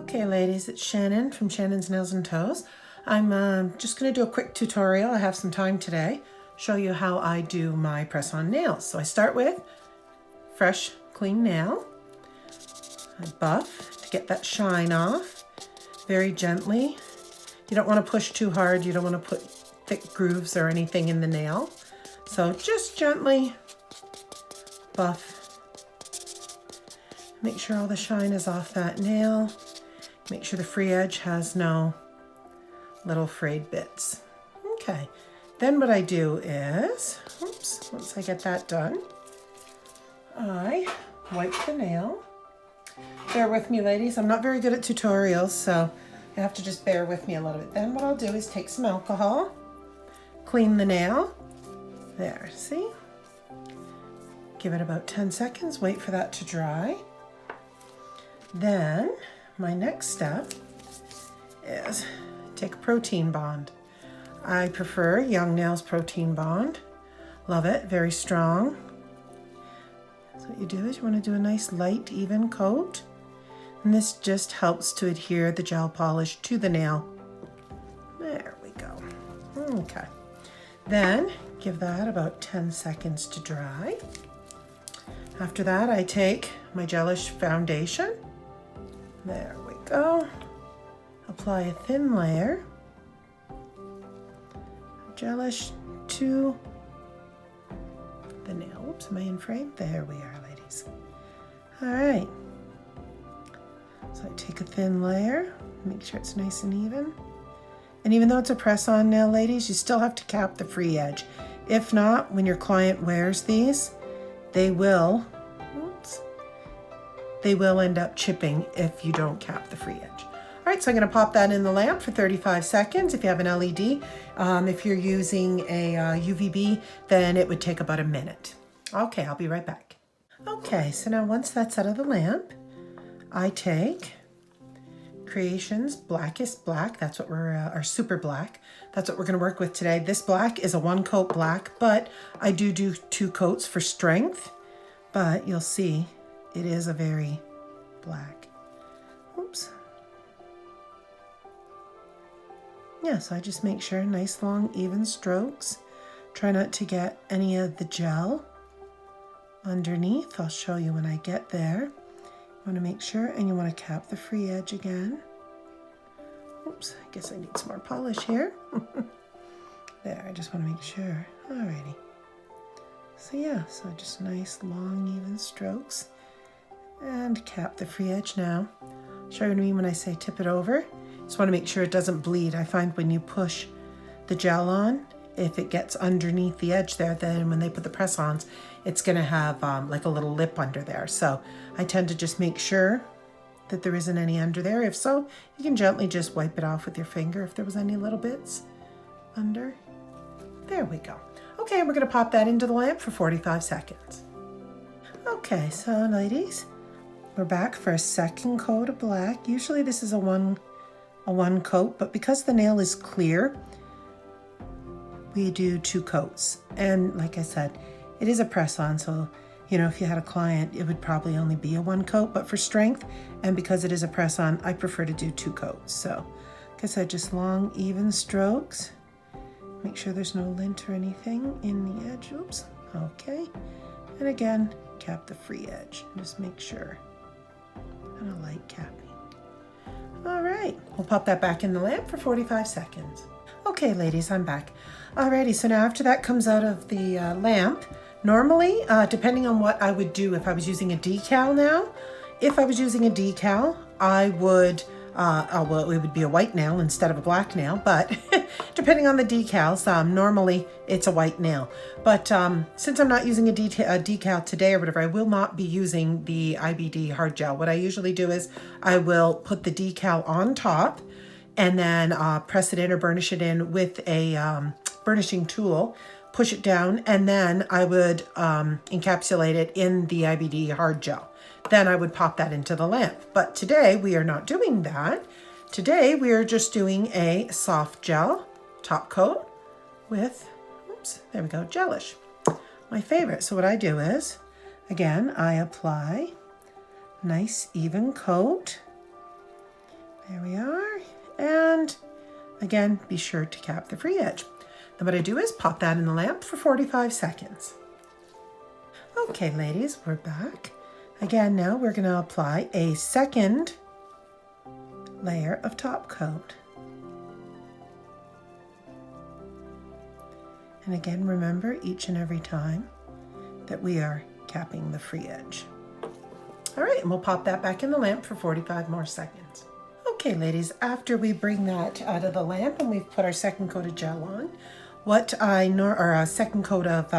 Okay ladies, it's Shannon from Shannon's Nails and Toes. I'm just going to do a quick tutorial. I have some time today. Show you how I do my press-on nails. So I start with fresh, clean nail. I buff to get that shine off very gently. You don't want to push too hard. You don't want to put thick grooves or anything in the nail. So just gently buff. Make sure all the shine is off that nail. Make sure the free edge has no little frayed bits. Okay, then what I do is, once I get that done, I wipe the nail. Bear with me ladies, I'm not very good at tutorials, so you have to just bear with me a little bit. Then what I'll do is take some alcohol, clean the nail. There, see? Give it about 10 seconds, wait for that to dry. Then my next step is take a protein bond. I prefer Young Nails Protein Bond. Love it, very strong. So what you do is you want to do a nice light, even coat. And this just helps to adhere the gel polish to the nail. There we go. Okay. Then give that about 10 seconds to dry. After that, I take my gelish foundation. There we go. Apply a thin layer of gelish to the nail. Oops, am I in frame? There we are, ladies. All right. So I take a thin layer, make sure it's nice and even. And even though it's a press-on nail, ladies, you still have to cap the free edge. If not, when your client wears these, they will end up chipping if you don't cap the free edge. All right, so I'm gonna pop that in the lamp for 35 seconds. If you have an LED, if you're using a UVB, then it would take about a minute. Okay, I'll be right back. Okay, so now once that's out of the lamp, I take Creations Blackest Black. That's what we're, or Super Black. That's what we're gonna work with today. This black is a 1-coat black, but I do 2 coats for strength, but you'll see it is a very black. Oops. Yeah, so I just make sure nice long even strokes. Try not to get any of the gel underneath. I'll show you when I get there. You want to make sure, and you want to cap the free edge again. Oops, I guess I need some more polish here. There, I just want to make sure. Alrighty. So yeah, so just nice long even strokes. And cap the free edge now. Show you what I mean when I say tip it over. Just want to make sure it doesn't bleed. I find when you push the gel on, if it gets underneath the edge there, then when they put the press-ons, it's going to have like a little lip under there. So I tend to just make sure that there isn't any under there. If so, you can gently just wipe it off with your finger if there was any little bits under. There we go. Okay, we're going to pop that into the lamp for 45 seconds. Okay, so ladies, we're back for a second coat of black. Usually this is a one coat, but because the nail is clear, we do 2 coats. And like I said, it is a press-on, so you know, if you had a client, it would probably only be a 1 coat, but for strength, and because it is a press-on, I prefer to do 2 coats. So, like I said, just long, even strokes. Make sure there's no lint or anything in the edge. Oops, okay. And again, cap the free edge. Just make sure. And a light capping. All right, we'll pop that back in the lamp for 45 seconds. Okay, ladies, I'm back. Alrighty, so now after that comes out of the lamp, normally, depending on what I would do if I was using a decal now, if I was using a decal, I would, well, it would be a white nail instead of a black nail, but depending on the decals, normally it's a white nail. But since I'm not using a decal today or whatever, I will not be using the IBD hard gel. What I usually do is I will put the decal on top and then press it in or burnish it in with a burnishing tool, push it down, and then I would encapsulate it in the IBD hard gel. Then I would pop that into the lamp. But today we are not doing that. Today we are just doing a soft gel top coat with, oops, there we go, gelish. My favorite. So what I do is, again, I apply nice even coat There we are. And again, be sure to cap the free edge. Then what I do is pop that in the lamp for 45 seconds. Okay, ladies, we're back. Again, now we're going to apply a second layer of top coat. And again, remember each and every time that we are capping the free edge. All right, and we'll pop that back in the lamp for 45 more seconds. Okay, ladies, after we bring that out of the lamp and we've put our second coat of gel on, a second coat of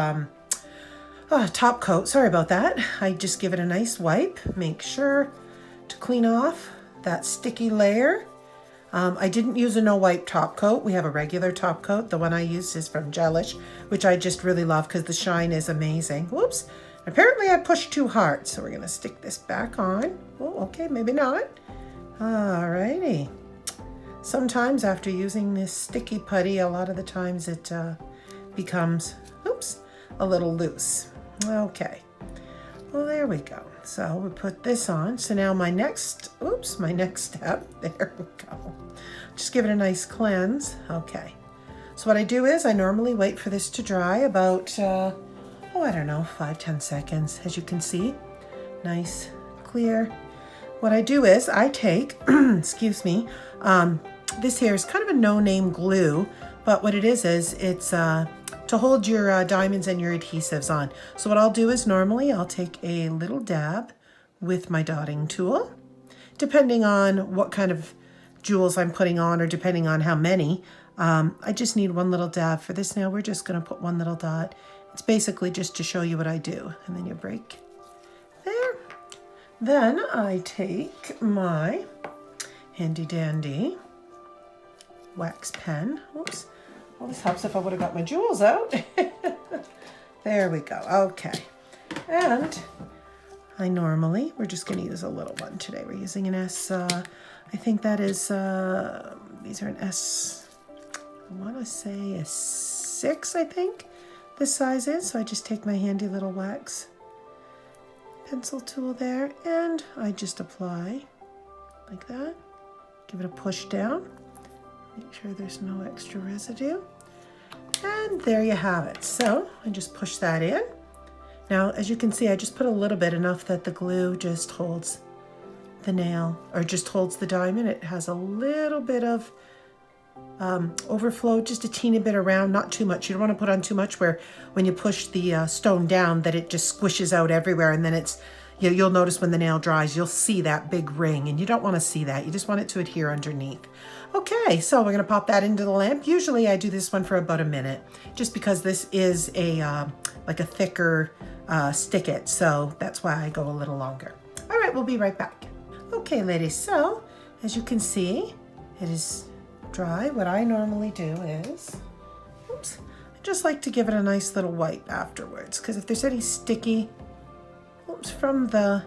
top coat, sorry about that. I just give it a nice wipe. Make sure to clean off that sticky layer. I didn't use a no wipe top coat. We have a regular top coat. The one I used is from Gelish, which I just really love because the shine is amazing. Whoops. Apparently I pushed too hard, so we're going to stick this back on. Oh, okay, maybe not. Alrighty. Sometimes after using this sticky putty, a lot of the times it becomes, a little loose. Okay. Well, there we go. So we put this on. So now my next step, there we go. Just give it a nice cleanse. Okay. So what I do is I normally wait for this to dry about, I don't know, 5-10 seconds. As you can see, nice, clear. What I do is I take, excuse me, this here is kind of a no-name glue, but what it is it's to hold your diamonds and your adhesives on. So what I'll do is normally I'll take a little dab with my dotting tool, depending on what kind of jewels I'm putting on or depending on how many. I just need one little dab for this. Now we're just going to put one little dot. It's basically just to show you what I do. And then you break there. Then I take my handy dandy wax pen. Oops. Well, this helps if I would have got my jewels out. There we go. Okay. And we're just going to use a little one today. We're using an S, I think that is, these are an S, I want to say a 6, I think this size is. So I just take my handy little wax pencil tool there and I just apply like that. Give it a push down. Make sure there's no extra residue. And there you have it. So I just push that in. Now, as you can see, I just put a little bit, enough that the glue just holds the nail, or just holds the diamond. It has a little bit of overflow, just a teeny bit around, not too much. You don't want to put on too much where when you push the stone down that it just squishes out everywhere, and then it's, you'll notice when the nail dries, you'll see that big ring, and you don't want to see that. You just want it to adhere underneath. Okay, so we're going to pop that into the lamp. Usually I do this one for about a minute, just because this is a like a thicker stick it, so that's why I go a little longer. All right, we'll be right back. Okay, ladies, so as you can see, it is dry. What I normally do is, I just like to give it a nice little wipe afterwards, because if there's any sticky, from the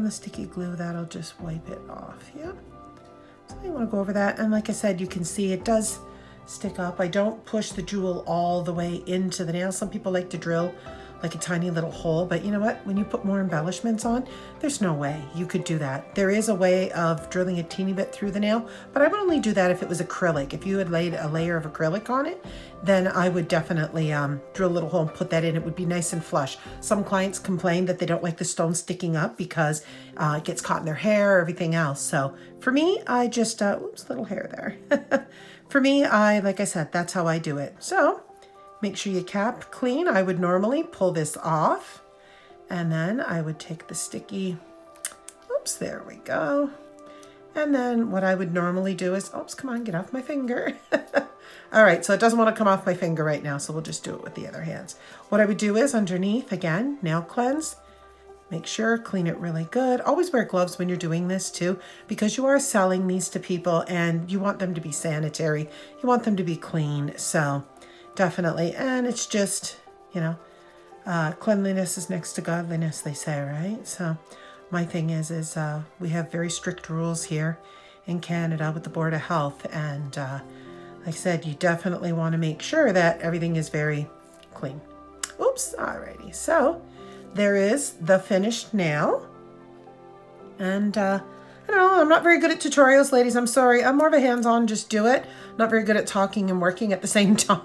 sticky glue, that'll just wipe it off. Yeah. So you want to go over that, and like I said, you can see it does stick up. I don't push the jewel all the way into the nail. Some people like to drill like a tiny little hole, but you know what? When you put more embellishments on, there's no way you could do that. There is a way of drilling a teeny bit through the nail, but I would only do that if it was acrylic. If you had laid a layer of acrylic on it, then I would definitely drill a little hole and put that in. It would be nice and flush. Some clients complain that they don't like the stone sticking up because it gets caught in their hair or everything else. So for me, I just, little hair there. For me, like I said, that's how I do it. So make sure you cap clean. I would normally pull this off, and then I would take the sticky, there we go. And then what I would normally do is, come on, get off my finger. All right, so it doesn't want to come off my finger right now, so we'll just do it with the other hands. What I would do is underneath, again, nail cleanse. Make sure, clean it really good. Always wear gloves when you're doing this too, because you are selling these to people and you want them to be sanitary. You want them to be clean, so definitely. And it's just, cleanliness is next to godliness, they say, right? So my thing is we have very strict rules here in Canada with the Board of Health. And like I said, you definitely want to make sure that everything is very clean. Alrighty. So there is the finished nail. And don't know, I'm not very good at tutorials, ladies. I'm sorry. I'm more of a hands-on, just do it. Not very good at talking and working at the same time.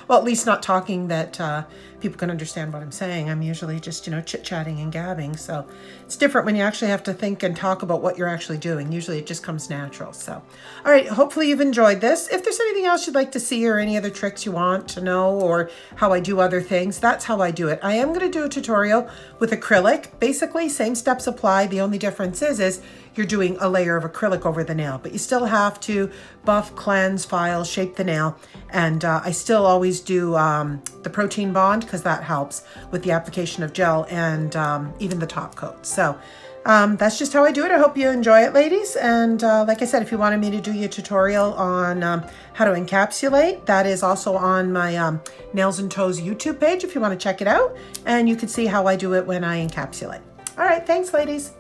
Well, at least not talking that people can understand what I'm saying. I'm usually just, you know, chit-chatting and gabbing. So it's different when you actually have to think and talk about what you're actually doing. Usually it just comes natural. So, all right, hopefully you've enjoyed this. If there's anything else you'd like to see or any other tricks you want to know or how I do other things, that's how I do it. I am going to do a tutorial with acrylic. Basically, same steps apply. The only difference is you're doing a layer of acrylic over the nail, but you still have to buff, cleanse, file, shape the nail. And I still always do the protein bond because that helps with the application of gel and even the top coat. So that's just how I do it. I hope you enjoy it, ladies. And like I said, if you wanted me to do your tutorial on how to encapsulate, that is also on my Nails and Toes YouTube page if you want to check it out. And you can see how I do it when I encapsulate. All right, thanks, ladies.